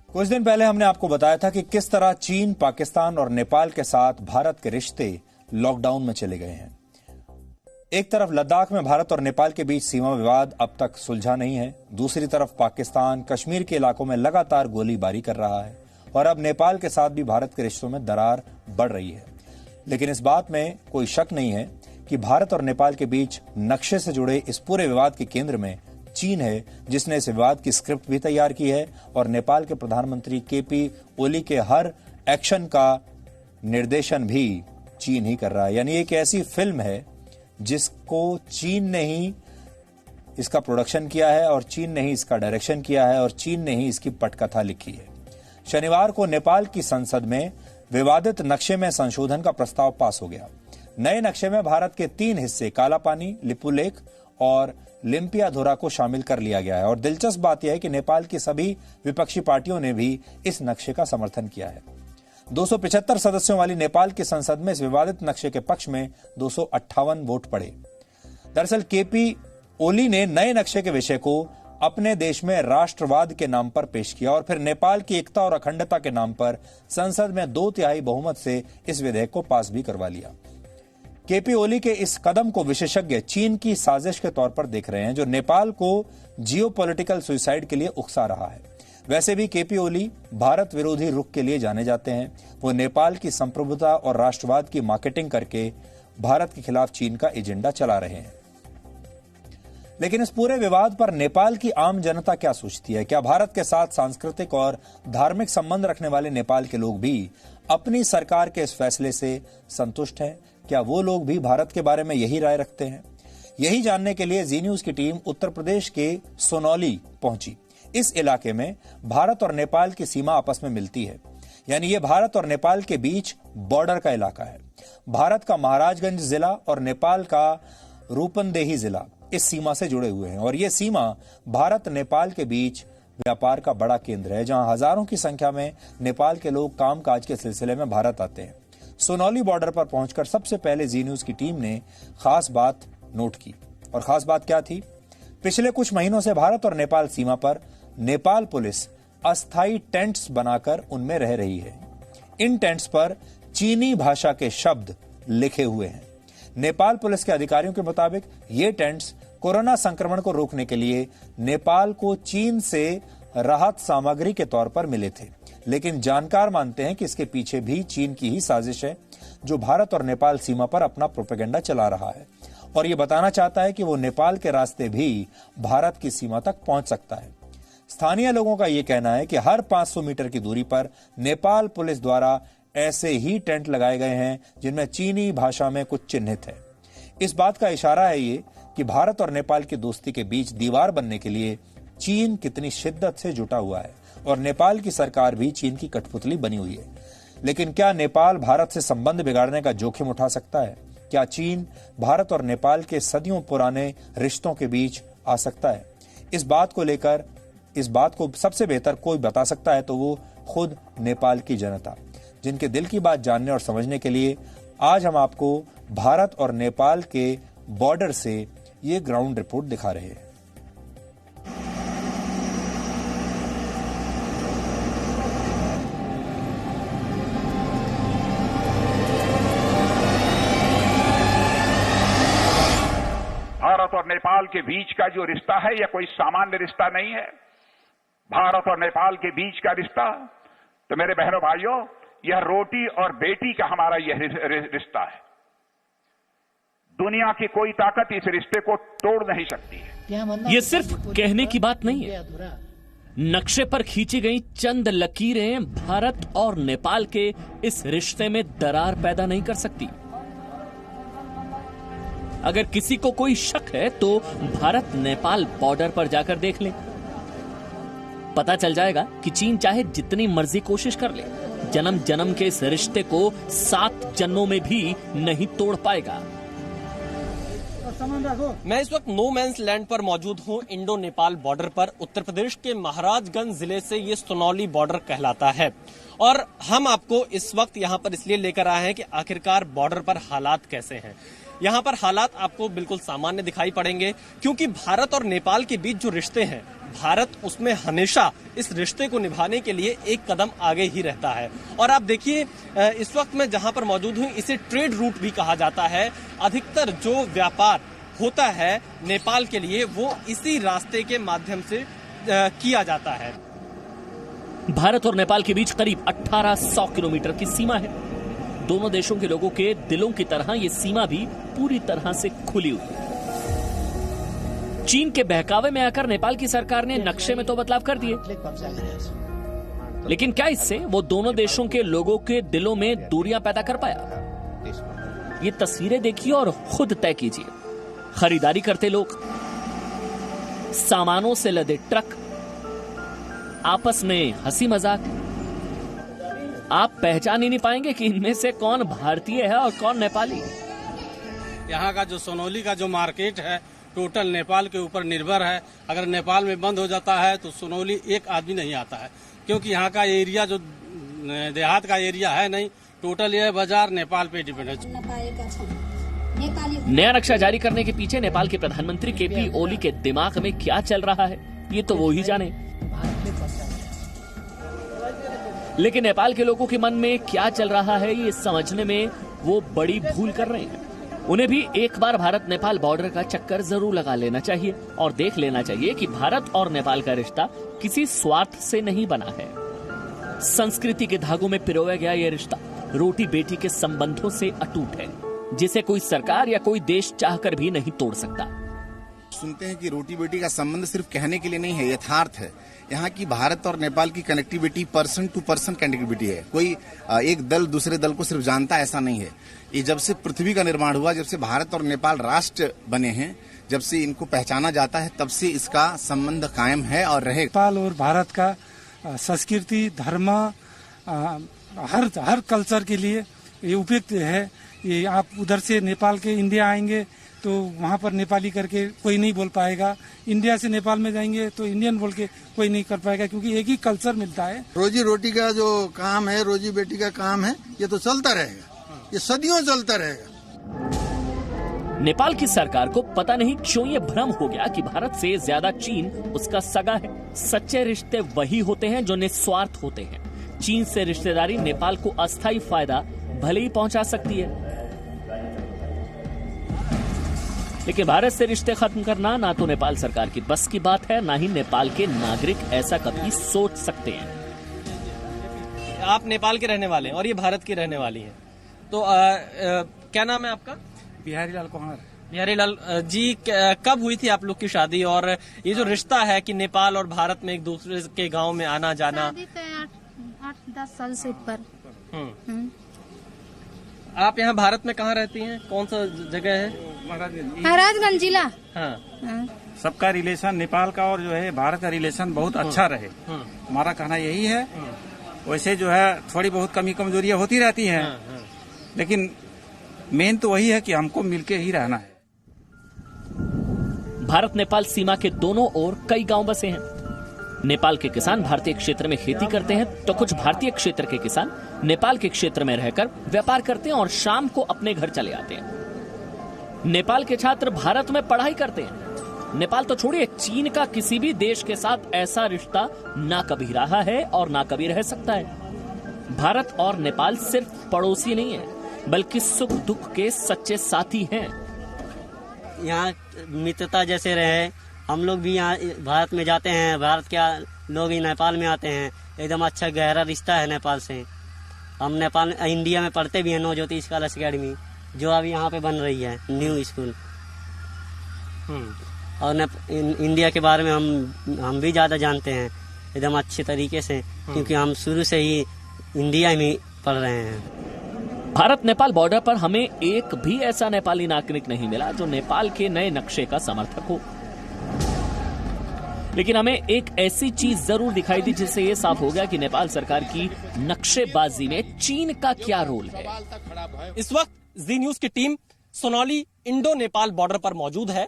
कुछ दिन पहले हमने आपको बताया था कि किस तरह चीन, पाकिस्तान और नेपाल के साथ भारत के रिश्ते लॉकडाउन में चले गए हैं। एक तरफ लद्दाख में भारत और नेपाल के बीच सीमा विवाद अब तक सुलझा नहीं है, दूसरी तरफ पाकिस्तान कश्मीर के इलाकों में लगातार गोलीबारी कर रहा है और अब नेपाल के साथ भी भारत के रिश्तों में दरार बढ़ रही है। लेकिन इस बात में कोई शक नहीं है कि भारत और नेपाल के बीच नक्शे से जुड़े इस पूरे विवाद के केंद्र में चीन है, जिसने इस विवाद की स्क्रिप्ट भी तैयार की है और नेपाल के प्रधानमंत्री केपी ओली के हर एक्शन का निर्देशन भी चीन ही कर रहा है। यानी एक ऐसी फिल्म है जिसको चीन ने ही इसका प्रोडक्शन किया है और चीन ने ही इसका डायरेक्शन किया है और चीन ने ही इसकी पटकथा लिखी है। शनिवार को नेपाल की संसद में विवादित नक्शे में संशोधन का प्रस्ताव पास हो गया। नए नक्शे में भारत के 3 हिस्से कालापानी, लिपुलेख और लिम्पियाधुरा को शामिल कर लिया गया है और दिलचस्प बात यह है कि नेपाल की सभी विपक्षी पार्टियों ने भी इस नक्शे का समर्थन किया है। 275 सदस्यों वाली नेपाल की संसद में इस विवादित नक्शे के पक्ष में 258 वोट पड़े। दरअसल केपी ओली ने नए नक्शे के विषय को अपने देश में राष्ट्रवाद के नाम पर पेश किया और फिर नेपाल की एकता और अखंडता के नाम पर संसद में 2/3 बहुमत से इस विधेयक को पास भी करवा लिया। केपी ओली के इस कदम को विशेषज्ञ चीन की साजिश के तौर पर देख रहे हैं, जो नेपाल को जियोपॉलिटिकल सुसाइड के लिए उकसा रहा है। वैसे भी केपी ओली भारत विरोधी रुख के लिए जाने जाते हैं। वो नेपाल की संप्रभुता और राष्ट्रवाद की मार्केटिंग करके भारत के खिलाफ चीन का एजेंडा चला रहे हैं। लेकिन इस पूरे विवाद पर नेपाल की आम जनता क्या सोचती है? क्या भारत के साथ सांस्कृतिक और धार्मिक संबंध रखने वाले नेपाल के लोग भी अपनी सरकार के इस फैसले से संतुष्ट हैं? क्या वो लोग भी भारत के बारे में यही राय रखते हैं? यही जानने के लिए जी न्यूज की टीम उत्तर प्रदेश के सोनौली पहुंची। इस इलाके में भारत और नेपाल की सीमा आपस में मिलती है, यानी ये भारत और नेपाल के बीच बॉर्डर का इलाका है। भारत का महाराजगंज जिला और नेपाल का रूपंदेही जिला इस सीमा से जुड़े हुए हैं और ये सीमा भारत नेपाल के बीच व्यापार का बड़ा केंद्र है, जहां हजारों की संख्या में नेपाल के लोग कामकाज के सिलसिले में भारत आते हैं। सोनौली बॉर्डर पर पहुंचकर सबसे पहले जी न्यूज की टीम ने खास बात नोट की और खास बात क्या थी? पिछले कुछ महीनों से भारत और नेपाल सीमा पर नेपाल पुलिस अस्थायी टेंट्स बनाकर उनमें रह रही है। इन टेंट्स पर चीनी भाषा के शब्द लिखे हुए हैं। नेपाल पुलिस के अधिकारियों के मुताबिक ये टेंट्स कोरोना संक्रमण को रोकने के लिए नेपाल को चीन से राहत सामग्री के तौर पर मिले थे, लेकिन जानकार मानते हैं कि इसके पीछे भी चीन की ही साजिश है, जो भारत और नेपाल सीमा पर अपना प्रोपेगेंडा चला रहा है और ये बताना चाहता है कि वो नेपाल के रास्ते भी भारत की सीमा तक पहुंच सकता है। स्थानीय लोगों का यह कहना है कि हर 500 मीटर की दूरी पर नेपाल पुलिस द्वारा ऐसे ही टेंट लगाए गए हैं जिनमें चीनी भाषा में कुछ चिन्हित है। इस बात का इशारा है ये कि भारत और नेपाल की दोस्ती के बीच दीवार बनने के लिए चीन कितनी शिद्दत से जुटा हुआ है और नेपाल की सरकार भी चीन की कठपुतली बनी हुई है। लेकिन क्या नेपाल भारत से संबंध बिगाड़ने का जोखिम उठा सकता है? क्या चीन भारत और नेपाल के सदियों पुराने रिश्तों के बीच आ सकता है? इस बात को सबसे बेहतर कोई बता सकता है तो वो खुद नेपाल की जनता, जिनके दिल की बात जानने और समझने के लिए आज हम आपको भारत और नेपाल के बॉर्डर से ये ग्राउंड रिपोर्ट दिखा रहे हैं। भारत और नेपाल के बीच का जो रिश्ता है यह कोई सामान्य रिश्ता नहीं है। भारत और नेपाल के बीच का रिश्ता तो मेरे बहनों भाइयों, यह रोटी और बेटी का हमारा यह रिश्ता है। दुनिया की कोई ताकत इस रिश्ते को तोड़ नहीं सकती है। ये सिर्फ कहने की बात नहीं है। नक्शे पर खींची गई चंद लकीरें भारत और नेपाल के इस रिश्ते में दरार पैदा नहीं कर सकती। अगर किसी को कोई शक है तो भारत नेपाल बॉर्डर पर जाकर देख ले, पता चल जाएगा कि चीन चाहे जितनी मर्जी कोशिश कर ले, जन्म जन्म के इस रिश्ते को 7 जन्मों में भी नहीं तोड़ पाएगा। मैं इस वक्त नो मैंस लैंड पर मौजूद हूं, इंडो नेपाल बॉर्डर पर। उत्तर प्रदेश के महाराजगंज जिले से ये सोनौली बॉर्डर कहलाता है और हम आपको इस वक्त यहां पर इसलिए लेकर आए हैं कि आखिरकार बॉर्डर पर हालात कैसे हैं। यहाँ पर हालात आपको बिल्कुल सामान्य दिखाई पड़ेंगे, क्योंकि भारत और नेपाल के बीच जो रिश्ते हैं, भारत उसमें हमेशा इस रिश्ते को निभाने के लिए एक कदम आगे ही रहता है। और आप देखिए, इस वक्त मैं जहां पर मौजूद हूं, इसे ट्रेड रूट भी कहा जाता है। अधिकतर जो व्यापार होता है नेपाल के लिए, वो इसी रास्ते के माध्यम से किया जाता है। भारत और नेपाल के बीच करीब 1800 किलोमीटर की सीमा है। दोनों देशों के लोगों के दिलों की तरह ये सीमा भी पूरी तरह से खुली हुई है। चीन के बहकावे में आकर नेपाल की सरकार ने नक्शे में तो बदलाव कर दिए, लेकिन क्या इससे वो दोनों देशों के लोगों के दिलों में दूरियां पैदा कर पाया? ये तस्वीरें देखिए और खुद तय कीजिए। खरीदारी करते लोग, सामानों से लदे ट्रक, आपस में हंसी मजाक। आप पहचान ही नहीं पाएंगे कि इनमें से कौन भारतीय है और कौन नेपाली। यहाँ का जो सोनौली का जो मार्केट है, टोटल नेपाल के ऊपर निर्भर है। अगर नेपाल में बंद हो जाता है तो सोनौली एक आदमी नहीं आता है, क्योंकि यहाँ का एरिया जो देहात का एरिया है नहीं, टोटल यह बाजार नेपाल पे डिपेंड है। नया नक्शा जारी करने के पीछे नेपाल के प्रधानमंत्री केपी ओली के दिमाग में क्या चल रहा है, ये तो वो ही जाने। लेकिन नेपाल के लोगों के मन में क्या चल रहा है, ये समझने में वो बड़ी भूल कर रहे हैं। उन्हें भी एक बार भारत नेपाल बॉर्डर का चक्कर जरूर लगा लेना चाहिए और देख लेना चाहिए कि भारत और नेपाल का रिश्ता किसी स्वार्थ से नहीं बना है। संस्कृति के धागों में पिरोया गया ये रिश्ता रोटी बेटी के संबंधों से अटूट है, जिसे कोई सरकार या कोई देश चाहकर भी नहीं तोड़ सकता। सुनते हैं कि रोटी बेटी का संबंध सिर्फ कहने के लिए नहीं है, यथार्थ है। यहाँ की भारत और नेपाल की connectivity person to person connectivity है। कोई एक दल दूसरे दल को सिर्फ जानता ऐसा नहीं है। ये जब से पृथ्वी का निर्माण हुआ, जब से भारत और नेपाल राष्ट्र बने हैं, जब से इनको पहचाना जाता है, तब से इसका संबंध कायम है और रहेगा। नेपाल और भारत का संस्कृति, धर्म, हर कल्चर के लिए ये उपयुक्त है। ये आप उधर से नेपाल के इंडिया आएंगे तो वहाँ पर नेपाली करके कोई नहीं बोल पाएगा, इंडिया से नेपाल में जाएंगे तो इंडियन बोल के कोई नहीं कर पाएगा, क्योंकि एक ही कल्चर मिलता है। रोजी रोटी का जो काम है, रोजी बेटी का काम है, ये तो चलता रहेगा, ये सदियों चलता रहेगा। नेपाल की सरकार को पता नहीं क्यों ये भ्रम हो गया कि भारत से ज्यादा चीन उसका सगा है। सच्चे रिश्ते वही होते हैं जो निस्वार्थ होते हैं। चीन से रिश्तेदारी नेपाल को अस्थायी फायदा भले ही पहुंचा सकती है, लेकिन भारत से रिश्ते खत्म करना ना तो नेपाल सरकार की बस की बात है, ना ही नेपाल के नागरिक ऐसा कभी सोच सकते हैं। आप नेपाल के रहने वाले हैं और ये भारत की रहने वाली है, तो क्या नाम है आपका? बिहारी लाल कुमार। बिहारी लाल जी, कब हुई थी आप लोग की शादी, और ये जो रिश्ता है कि नेपाल और भारत में एक दूसरे के गांव में आना जाना? 8-10 साल से ऊपर। आप यहाँ भारत में कहाँ रहती हैं, कौन सा जगह है? महाराजगंज जिला। हाँ। सबका रिलेशन नेपाल का और जो है भारत का रिलेशन बहुत अच्छा रहे, हमारा कहना यही है। वैसे जो है थोड़ी बहुत कमी कमजोरियां होती रहती हैं, लेकिन मेन तो वही है कि हमको मिलके ही रहना है। भारत नेपाल सीमा के दोनों ओर कई गांव बसे हैं। नेपाल के किसान भारतीय क्षेत्र में खेती करते हैं, तो कुछ भारतीय क्षेत्र के किसान नेपाल के क्षेत्र में रहकर व्यापार करते हैं और शाम को अपने घर चले आते हैं। नेपाल के छात्र भारत में पढ़ाई करते हैं। नेपाल तो छोड़िए, चीन का किसी भी देश के साथ ऐसा रिश्ता ना कभी रहा है और ना कभी रह सकता है। भारत और नेपाल सिर्फ पड़ोसी नहीं है, बल्कि सुख दुख के सच्चे साथी हैं। यहाँ मित्रता जैसे रहे, हम लोग भी यहाँ भारत में जाते हैं, भारत के लोग ही नेपाल में आते हैं। एकदम अच्छा गहरा रिश्ता है नेपाल से। हम नेपाल इंडिया में पढ़ते भी हैं, नवज्योति स्कॉलर्स अकेडमी जो अभी यहाँ पे बन रही है, न्यू स्कूल। और इंडिया के बारे में हम भी ज्यादा जानते हैं एकदम अच्छे तरीके से, क्योंकि हम शुरू से ही इंडिया में पढ़ रहे हैं। भारत नेपाल बॉर्डर पर हमें एक भी ऐसा नेपाली नागरिक नहीं मिला जो नेपाल के नए नक्शे का समर्थक हो, लेकिन हमें एक ऐसी चीज जरूर दिखाई दी जिससे ये साफ हो गया कि नेपाल सरकार की नक्शेबाजी में चीन का क्या रोल है। इस वक्त जी न्यूज की team Sonauli Indo Nepal border पर मौजूद है,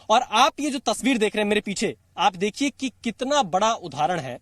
और आप ये जो तस्वीर देख रहे हैं मेरे पीछे, आप देखिए कि कितना बड़ा उदाहरण है।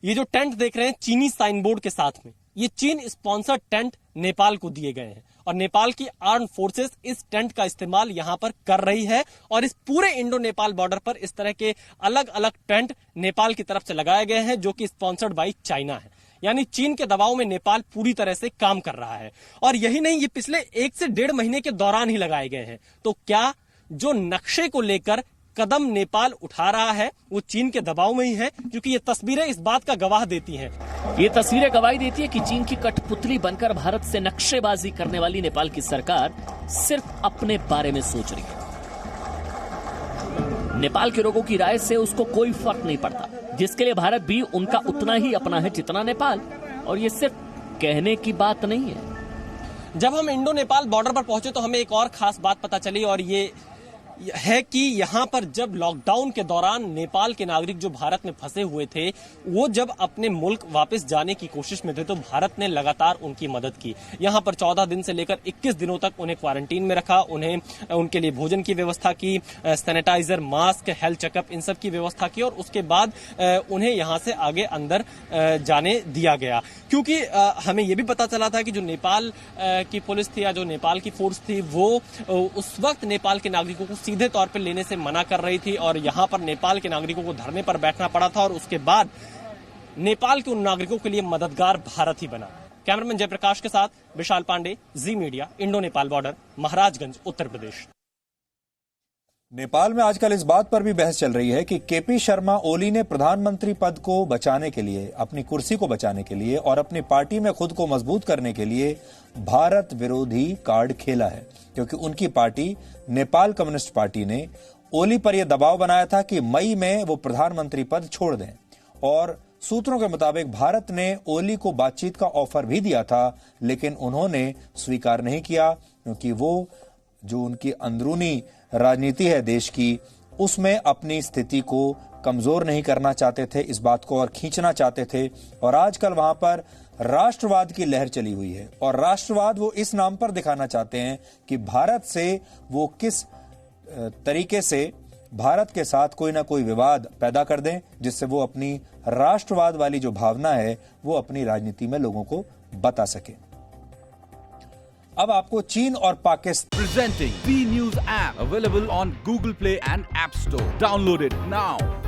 ये जो टेंट देख रहे हैं चीनी साइन बोर्ड के साथ में, ये चीन स्पॉन्सर्ड टेंट नेपाल को दिए गए हैं। और नेपाल की आर्म फोर्सेस इस टेंट का इस्तेमाल यहां पर कर रही है और इस पूरे इंडो नेपाल बॉर्डर पर इस तरह के अलग अलग टेंट नेपाल की तरफ से लगाए गए हैं जो कि स्पॉन्सर्ड बाय चाइना है। यानी चीन के दबाव में नेपाल पूरी तरह से काम कर रहा है। और यही नहीं, ये पिछले 1 से 1.5 महीने के दौरान ही लगाए गए हैं। तो क्या जो नक्शे को लेकर कदम नेपाल उठा रहा है वो चीन के दबाव में ही है? क्योंकि ये तस्वीरें इस बात का गवाह देती हैं। ये तस्वीरें गवाही देती है कि चीन की कठपुतली बनकर भारत से नक्शेबाजी करने वाली नेपाल की सरकार सिर्फ अपने बारे में सोच रही है। नेपाल के लोगों की राय से उसको कोई फर्क नहीं पड़ता, जिसके लिए भारत भी उनका उतना ही अपना है जितना नेपाल। और ये सिर्फ कहने की बात नहीं है। जब हम इंडो नेपाल बॉर्डर पर पहुंचे तो हमें एक और खास बात पता चली, और ये है कि यहां पर जब लॉकडाउन के दौरान नेपाल के नागरिक जो भारत में फंसे हुए थे वो जब अपने मुल्क वापस जाने की कोशिश में थे तो भारत ने लगातार उनकी मदद की। यहां पर 14 दिन से लेकर 21 दिनों तक उन्हें क्वारंटीन में रखा, उन्हें उनके लिए भोजन की व्यवस्था की, सैनिटाइजर, मास्क, हेल्थ चेकअप, इन सब की व्यवस्था की और उसके बाद उन्हें यहां से आगे अंदर जाने दिया गया। क्योंकि हमें यह भी पता चला था कि जो नेपाल की पुलिस थी या जो नेपाल की फोर्स थी वो उस वक्त नेपाल के नागरिकों को सीधे तौर पर लेने से मना कर रही थी और यहां पर नेपाल के नागरिकों को धरने पर बैठना पड़ा था। और उसके बाद नेपाल के उन नागरिकों के लिए मददगार भारत ही बना। कैमरामैन जयप्रकाश के साथ Vishal Pandey, Zee media, Indo Nepal border, Maharajganj, Uttar Pradesh. Nepal में आजकल इस बात पर भी बहस चल रही है कि केपी शर्मा ओली ने प्रधानमंत्री पद को बचाने के लिए, अपनी कुर्सी को बचाने के लिए और अपनी पार्टी में खुद को मजबूत करने के लिए भारत विरोधी कार्ड खेला है, क्योंकि उनकी पार्टी नेपाल कम्युनिस्ट पार्टी ने ओली पर यह दबाव बनाया था कि मई में वो प्रधानमंत्री पद छोड़ दें। और सूत्रों के मुताबिक भारत ने ओली को बातचीत का ऑफर भी दिया था, लेकिन उन्होंने स्वीकार नहीं किया, क्योंकि वो जो उनकी अंदरूनी राजनीति है देश की, उसमें अपनी स्थिति को कमजोर नहीं करना चाहते थे, इस बात को और खींचना चाहते थे। और आजकल वहां पर राष्ट्रवाद की लहर चली हुई है और राष्ट्रवाद वो इस नाम पर दिखाना चाहते हैं कि भारत से वो किस तरीके से भारत के साथ कोई ना कोई विवाद पैदा कर दें, जिससे वो अपनी राष्ट्रवाद वाली जो भावना है वो अपनी राजनीति में लोगों को बता सके। अब आपको चीन और Pakistan presenting B News app available on Google Play and App Store. Download it now.